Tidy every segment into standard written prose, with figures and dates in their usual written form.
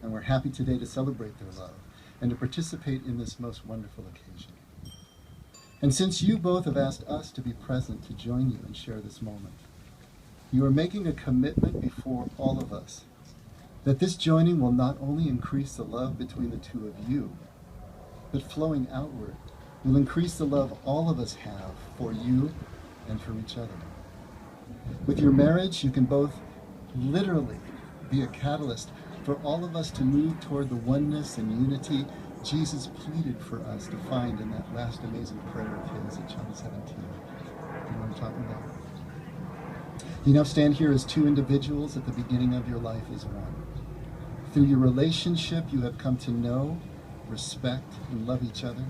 And we're happy today to celebrate their love and to participate in this most wonderful occasion. And since you both have asked us to be present to join you and share this moment, you are making a commitment before all of us that this joining will not only increase the love between the two of you, but flowing outward will increase the love all of us have for you and for each other. With your marriage, you can both literally be a catalyst for all of us to move toward the oneness and unity Jesus pleaded for us to find in that last amazing prayer of his in John 17. You know what I'm talking about? You now stand here as two individuals at the beginning of your life as one. Through your relationship, you have come to know, respect, and love each other.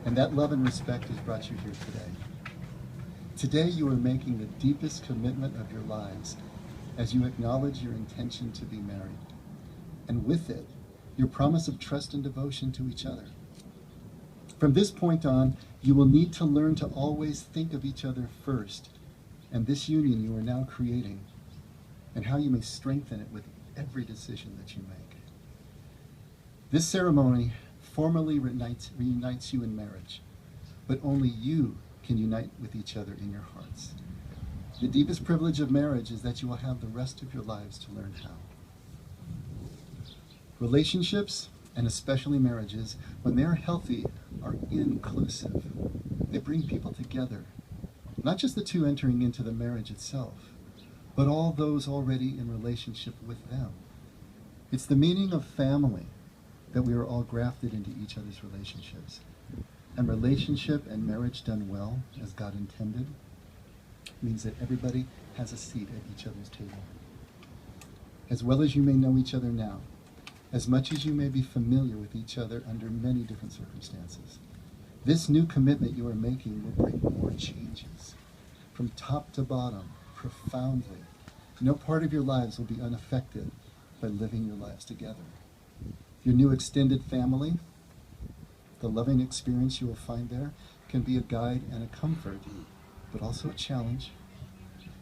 And that love and respect has brought you here today. Today, you are making the deepest commitment of your lives as you acknowledge your intention to be married. And with it, your promise of trust and devotion to each other. From this point on, you will need to learn to always think of each other first, and this union you are now creating, and how you may strengthen it with every decision that you make. This ceremony formally reunites you in marriage, but only you can unite with each other in your hearts. The deepest privilege of marriage is that you will have the rest of your lives to learn how. Relationships, and especially marriages, when they are healthy, are inclusive. They bring people together. Not just the two entering into the marriage itself, but all those already in relationship with them. It's the meaning of family that we are all grafted into each other's relationships. And relationship and marriage done well, as God intended, means that everybody has a seat at each other's table. As well as you may know each other now, as much as you may be familiar with each other under many different circumstances, this new commitment you are making will bring more changes. From top to bottom, profoundly. No part of your lives will be unaffected by living your lives together. Your new extended family, the loving experience you will find there, can be a guide and a comfort, but also a challenge.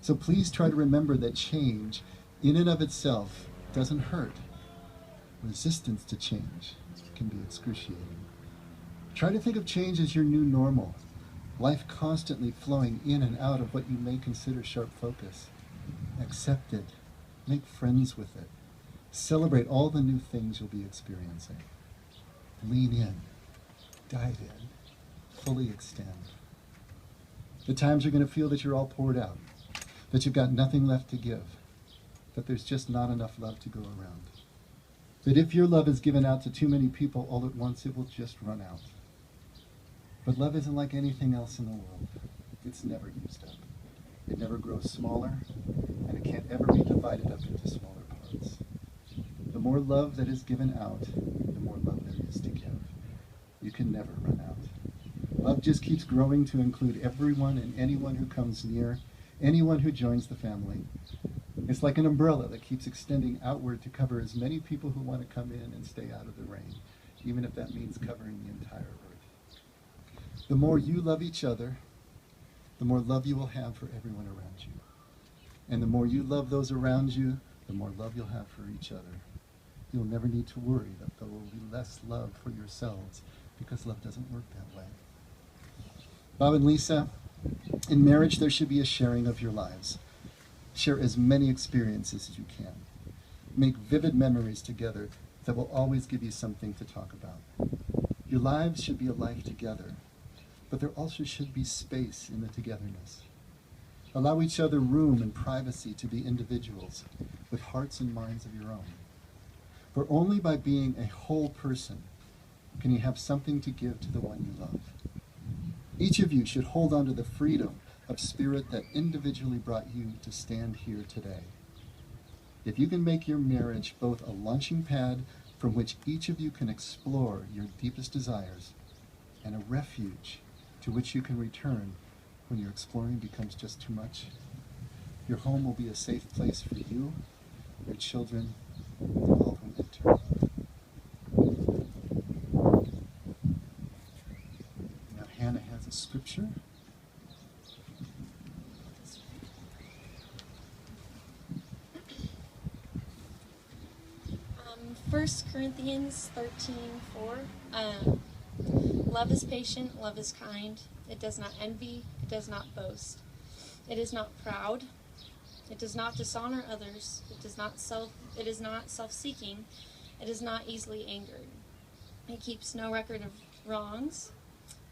So please try to remember that change, in and of itself, doesn't hurt. Resistance to change can be excruciating. Try to think of change as your new normal, life constantly flowing in and out of what you may consider sharp focus. Accept it. Make friends with it. Celebrate all the new things you'll be experiencing. Lean in. Dive in. Fully extend. The times you're going to feel that you're all poured out, that you've got nothing left to give, that there's just not enough love to go around. That if your love is given out to too many people all at once, it will just run out. But love isn't like anything else in the world. It's never used up. It never grows smaller, and it can't ever be divided up into smaller parts. The more love that is given out, the more love there is to give. You can never run out. Love just keeps growing to include everyone and anyone who comes near, anyone who joins the family. It's like an umbrella that keeps extending outward to cover as many people who want to come in and stay out of the rain, even if that means covering the entire earth. The more you love each other, the more love you will have for everyone around you. And the more you love those around you, the more love you'll have for each other. You'll never need to worry that there will be less love for yourselves, because love doesn't work that way. Bob and Lisa, in marriage there should be a sharing of your lives. Share as many experiences as you can. Make vivid memories together that will always give you something to talk about. Your lives should be a life together, but there also should be space in the togetherness. Allow each other room and privacy to be individuals with hearts and minds of your own. For only by being a whole person can you have something to give to the one you love. Each of you should hold on to the freedom of spirit that individually brought you to stand here today. If you can make your marriage both a launching pad from which each of you can explore your deepest desires, and a refuge to which you can return when your exploring becomes just too much, your home will be a safe place for you, your children, and all who enter. Now Hannah has a scripture. 1 Corinthians 13:4. Love is patient, love is kind. It does not envy, it does not boast. It is not proud. It does not dishonor others. It is not self-seeking. It is not easily angered. It keeps no record of wrongs.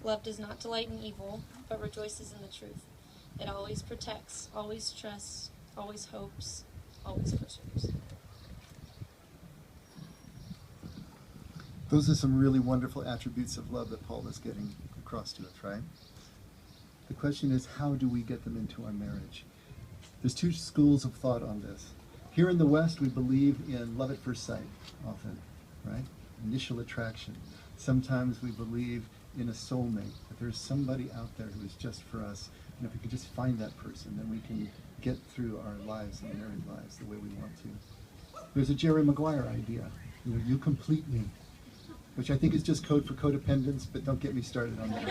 Love does not delight in evil, but rejoices in the truth. It always protects, always trusts, always hopes, always perseveres. Those are some really wonderful attributes of love that Paul is getting across to us, right? The question is, how do we get them into our marriage? There's two schools of thought on this. Here in the West, we believe in love at first sight, often, right? Initial attraction. Sometimes we believe in a soulmate, that there's somebody out there who is just for us. And if we can just find that person, then we can get through our lives and married lives the way we want to. There's a Jerry Maguire idea, you complete me, which I think is just code for codependence, but don't get me started on that.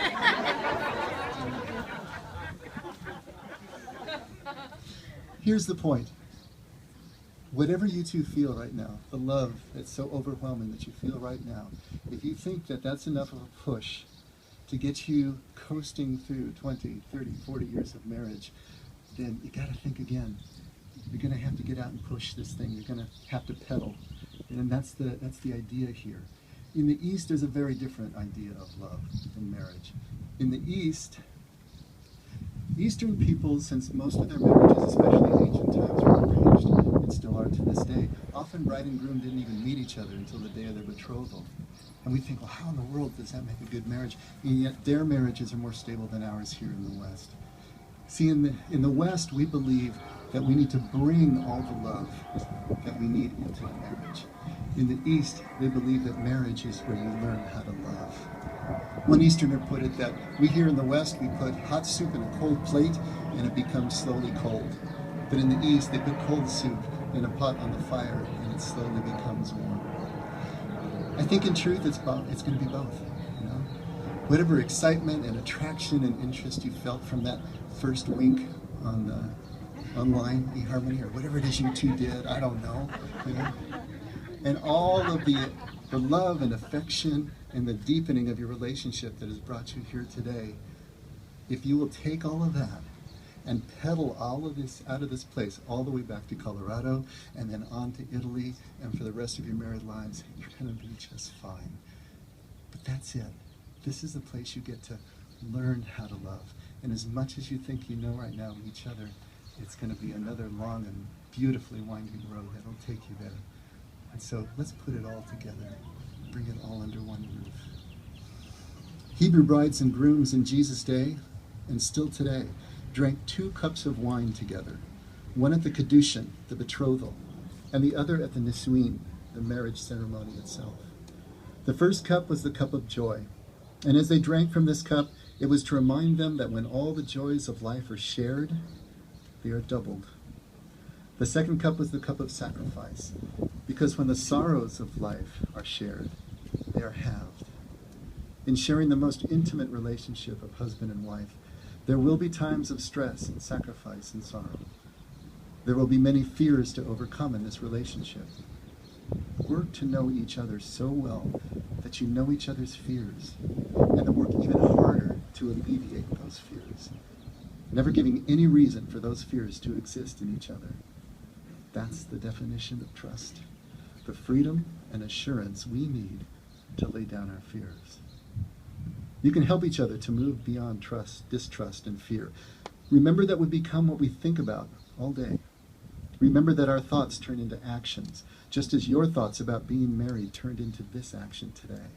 Here's the point. Whatever you two feel right now, the love that's so overwhelming that you feel right now, if you think that that's enough of a push to get you coasting through 20, 30, 40 years of marriage, then you got to think again. You're going to have to get out and push this thing. You're going to have to pedal. And that's the idea here. In the East, there's a very different idea of love and marriage. In the East, Eastern peoples, since most of their marriages, especially in ancient times, were arranged, and still are to this day, often bride and groom didn't even meet each other until the day of their betrothal. And we think, well, how in the world does that make a good marriage? And yet their marriages are more stable than ours here in the West. See, in the West, we believe that we need to bring all the love that we need into a marriage. In the East, they believe that marriage is where you learn how to love. One Easterner put it that we here in the West, we put hot soup in a cold plate and it becomes slowly cold. But in the East, they put cold soup in a pot on the fire and it slowly becomes warm. I think in truth, it's going to be both. Whatever excitement and attraction and interest you felt from that first wink on online eHarmony or whatever it is you two did, I don't know. And all of the love and affection and the deepening of your relationship that has brought you here today, if you will take all of that and pedal all of this out of this place all the way back to Colorado and then on to Italy and for the rest of your married lives, you're going to be just fine. But that's it. This is the place you get to learn how to love. And as much as you think you know right now of each other, it's going to be another long and beautifully winding road that'll take you there. And so let's put it all together. Bring it all under one roof. Hebrew brides and grooms in Jesus' day, and still today, drank 2 cups of wine together, one at the Kedushin, the betrothal, and the other at the Nisuin, the marriage ceremony itself. The first cup was the cup of joy, and as they drank from this cup, it was to remind them that when all the joys of life are shared, they are doubled. The second cup was the cup of sacrifice, because when the sorrows of life are shared, they are halved. In sharing the most intimate relationship of husband and wife, there will be times of stress and sacrifice and sorrow. There will be many fears to overcome in this relationship. Work to know each other so well that you know each other's fears, and then work even harder to alleviate those fears, never giving any reason for those fears to exist in each other. That's the definition of trust, the freedom and assurance we need to lay down our fears. You can help each other to move beyond trust, distrust, and fear. Remember that we become what we think about all day. Remember that our thoughts turn into actions, just as your thoughts about being married turned into this action today.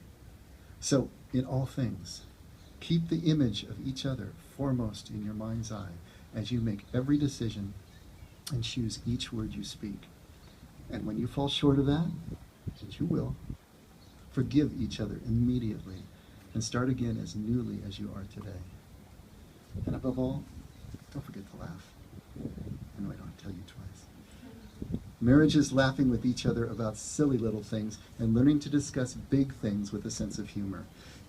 So, in all things, keep the image of each other foremost in your mind's eye as you make every decision and choose each word you speak. And when you fall short of that, and you will, forgive each other immediately and start again as newly as you are today. And above all, don't forget to laugh. I know I don't have to tell you twice. Marriage is laughing with each other about silly little things and learning to discuss big things with a sense of humor.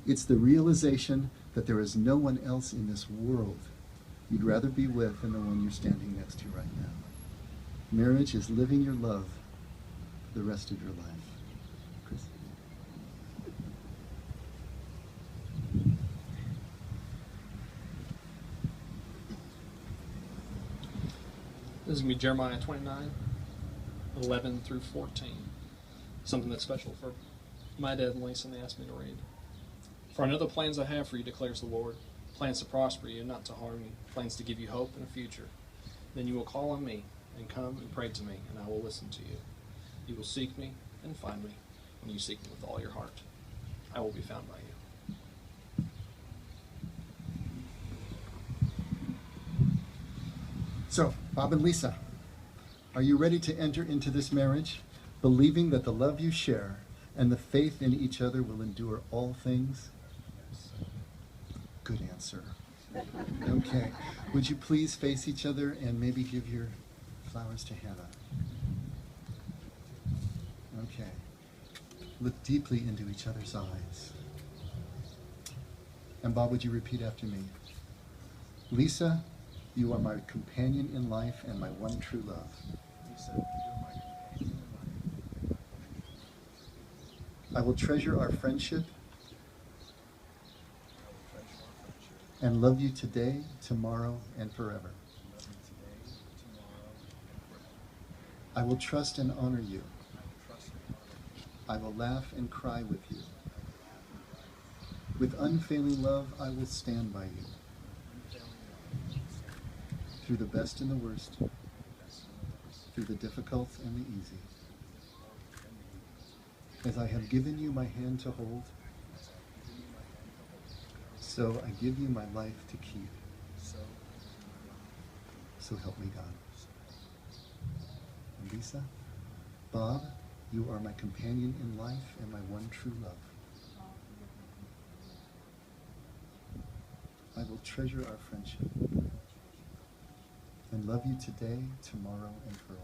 It's the realization that there is no one else in this world you'd rather be with than the one you're standing next to right now. Marriage is living your love for the rest of your life. is going to be Jeremiah 29, 11 through 14. Something that's special for my dad and Lisa, and they asked me to read. For I know the plans I have for you, declares the Lord, plans to prosper you and not to harm you, plans to give you hope and a future. Then you will call on me and come and pray to me, and I will listen to you. You will seek me and find me when you seek me with all your heart. I will be found by you. So, Bob and Lisa, are you ready to enter into this marriage, believing that the love you share and the faith in each other will endure all things? Good answer. Okay. Would you please face each other and maybe give your flowers to Hannah? Okay. Look deeply into each other's eyes. And Bob, would you repeat after me? Lisa, you are my companion in life and my one true love. Lisa, you are my companion in life. I will treasure our friendship I will treasure our friendship. and love you today, tomorrow, and forever. Love you today, tomorrow, and forever. I will trust and honor you. I will trust and honor you. I will laugh and cry with you. I will laugh and cry with you. With unfailing love, I will stand by you. Unfailing love, I will stand by you. Through the best and the worst, Through the best and the worst. through the difficult and the easy. Through the difficult and the easy. As I have given you my hand to hold, As I have given you my hand to hold, so I give you my life to keep. so I give you my life. So help me God. So help me God. And Lisa, Bob, you are my companion in life and my one true love. I will treasure our friendship and love you today, tomorrow, and forever.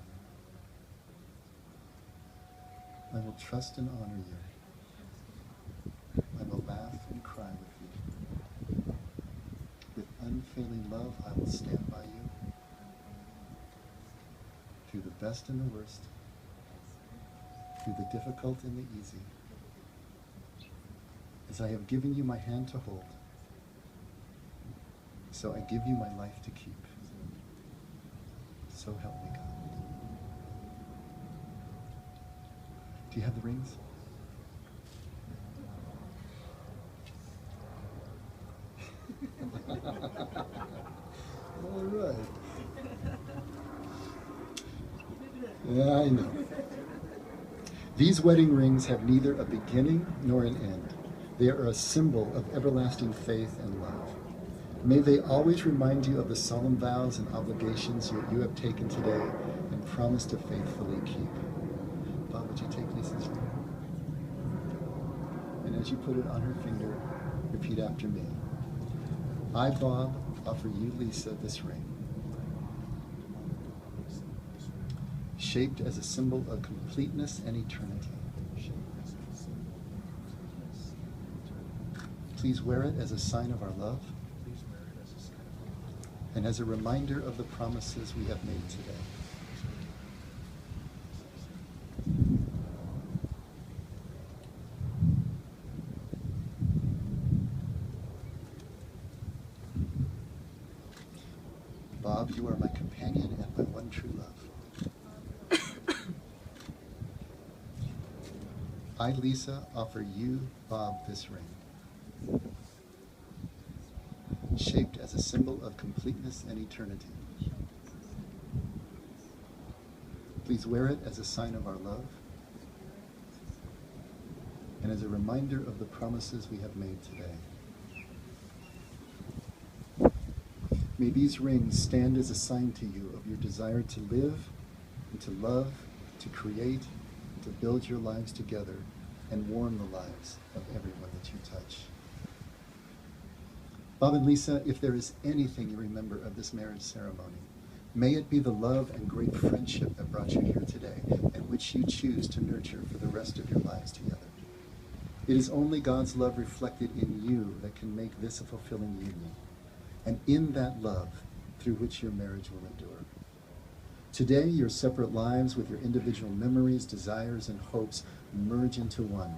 I will trust and honor you. I will laugh and cry with you. With unfailing love, I will stand by you. Through the best and the worst, through the difficult and the easy. As I have given you my hand to hold, so I give you my life to keep. So help me God. Do you have the rings? All right. Yeah, I know. These wedding rings have neither a beginning nor an end. They are a symbol of everlasting faith and love. May they always remind you of the solemn vows and obligations you have taken today and promise to faithfully keep. Bob, would you take Lisa's ring? And as you put it on her finger, repeat after me. I, Bob, offer you, Lisa, this ring, shaped as a symbol of completeness and eternity. Please wear it as a sign of our love and as a reminder of the promises we have made today. Bob, you are my companion and my one true love. I, Lisa, offer you, Bob, this ring, shaped as a symbol of completeness and eternity. Please wear it as a sign of our love and as a reminder of the promises we have made today. May these rings stand as a sign to you of your desire to live and to love, to create, to build your lives together and warm the lives of everyone that you touch. Bob and Lisa, if there is anything you remember of this marriage ceremony, may it be the love and great friendship that brought you here today and which you choose to nurture for the rest of your lives together. It is only God's love reflected in you that can make this a fulfilling union, and in that love through which your marriage will endure. Today, your separate lives with your individual memories, desires, and hopes merge into one.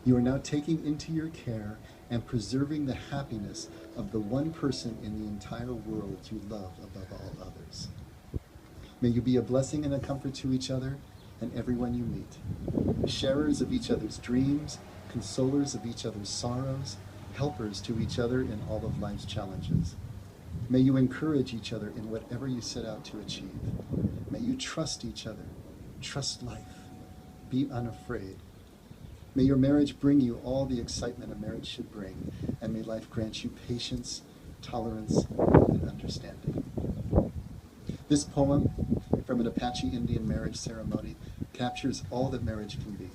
You are now taking into your care and preserving the happiness of the one person in the entire world you love above all others. May you be a blessing and a comfort to each other and everyone you meet. Sharers of each other's dreams, consolers of each other's sorrows, helpers to each other in all of life's challenges. May you encourage each other in whatever you set out to achieve. May you trust each other, trust life, be unafraid. May your marriage bring you all the excitement a marriage should bring, and may life grant you patience, tolerance, and understanding. This poem from an Apache Indian marriage ceremony captures all that marriage can be.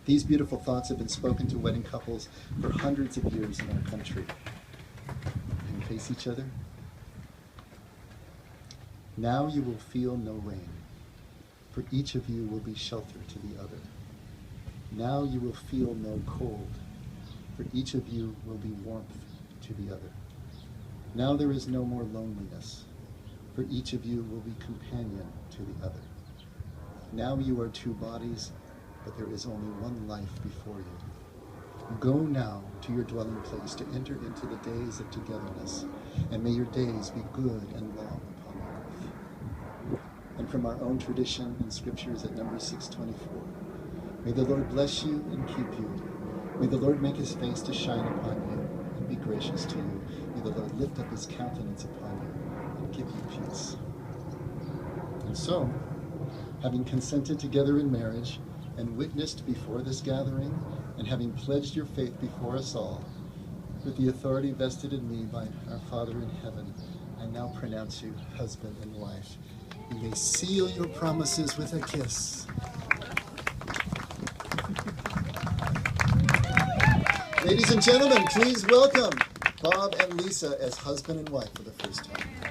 These beautiful thoughts have been spoken to wedding couples for hundreds of years in our country. And face each other. Now you will feel no rain, for each of you will be shelter to the other. Now you will feel no cold, for each of you will be warmth to the other. Now there is no more loneliness, for each of you will be companion to the other. Now you are two bodies, but there is only one life before you. Go now to your dwelling place to enter into the days of togetherness, and may your days be good and long upon earth. And from our own tradition in scriptures at Numbers 6:24, may the Lord bless you and keep you. May the Lord make his face to shine upon you and be gracious to you. May the Lord lift up his countenance upon you and give you peace. And so, having consented together in marriage and witnessed before this gathering, and having pledged your faith before us all, with the authority vested in me by our Father in heaven, I now pronounce you husband and wife. You may seal your promises with a kiss. Ladies and gentlemen, please welcome Bob and Lisa as husband and wife for the first time.